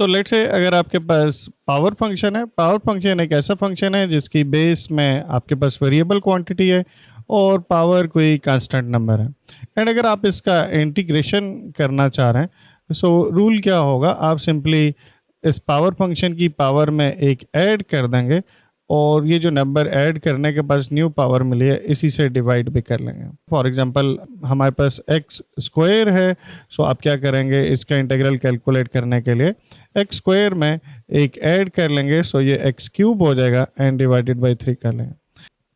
तो let's say अगर आपके पास पावर फंक्शन है, पावर फंक्शन एक ऐसा फंक्शन है जिसकी बेस में आपके पास वेरिएबल क्वांटिटी है और पावर कोई कांस्टेंट नंबर है। एंड अगर आप इसका इंटीग्रेशन करना चाह रहे हैं, सो रूल क्या होगा, आप सिंपली इस पावर फंक्शन की पावर में एक ऐड कर देंगे और ये जो नंबर ऐड करने के पास न्यू पावर मिली है इसी से डिवाइड भी कर लेंगे। फॉर एग्जांपल हमारे पास एक्स स्क्वायर है, सो आप क्या करेंगे, इसका इंटीग्रल कैलकुलेट करने के लिए एक्स स्क्वायर में एक ऐड कर लेंगे, सो ये एक्स क्यूब हो जाएगा एंड डिवाइडेड बाई 3 कर लेंगे।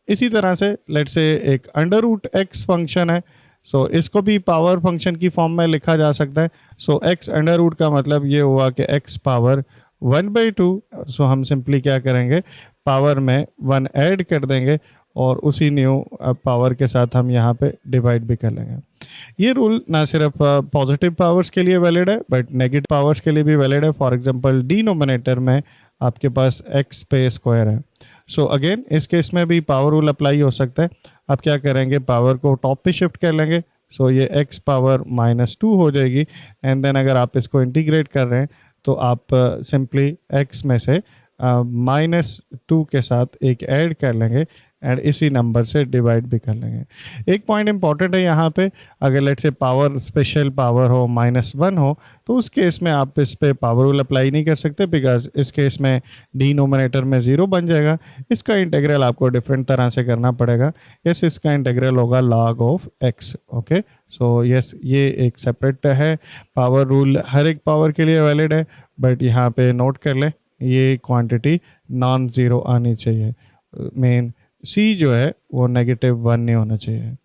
इसी तरह से लेट्स से एक अंडर रूट एक्स फंक्शन है, सो इसको भी पावर फंक्शन की फॉर्म में लिखा जा सकता है। सो एक्स अंडर रूट का मतलब ये हुआ कि एक्स पावर 1/2। सो हम सिंपली क्या करेंगे, पावर में 1 ऐड कर देंगे और उसी न्यू पावर के साथ हम यहाँ पे डिवाइड भी कर लेंगे। ये रूल ना सिर्फ पॉजिटिव पावर्स के लिए वैलिड है बट नेगेटिव पावर्स के लिए भी वैलिड है। फॉर एग्जांपल डिनोमिनेटर में आपके पास एक्स पे स्क्वायर है, सो अगेन इस केस में भी पावर रूल अप्लाई हो सकता है। आप क्या करेंगे, पावर को टॉप पे शिफ्ट कर लेंगे, सो ये x पावर -2 हो जाएगी। एंड देन अगर आप इसको इंटीग्रेट कर रहे हैं तो आप सिंपली x में से -2 के साथ एक ऐड कर लेंगे एंड इसी नंबर से डिवाइड भी कर लेंगे। एक पॉइंट इंपॉर्टेंट है यहाँ पे, अगर लेट से पावर स्पेशल पावर हो -1 हो तो उस केस में आप इस पे पावर रूल अप्लाई नहीं कर सकते, बिकॉज इस केस में डिनोमिनेटर में 0 बन जाएगा। इसका इंटीग्रल आपको डिफरेंट तरह से करना पड़ेगा। यस, इसका इंटीग्रल होगा log of x। Okay, so yes, ये एक सेपरेट है। पावर रूल हर एक पावर के लिए वैलिड है बट यहाँ पे नोट कर लें, ये क्वांटिटी नॉन ज़ीरो आनी चाहिए। मेन सी जो है वो -1 नहीं होना चाहिए।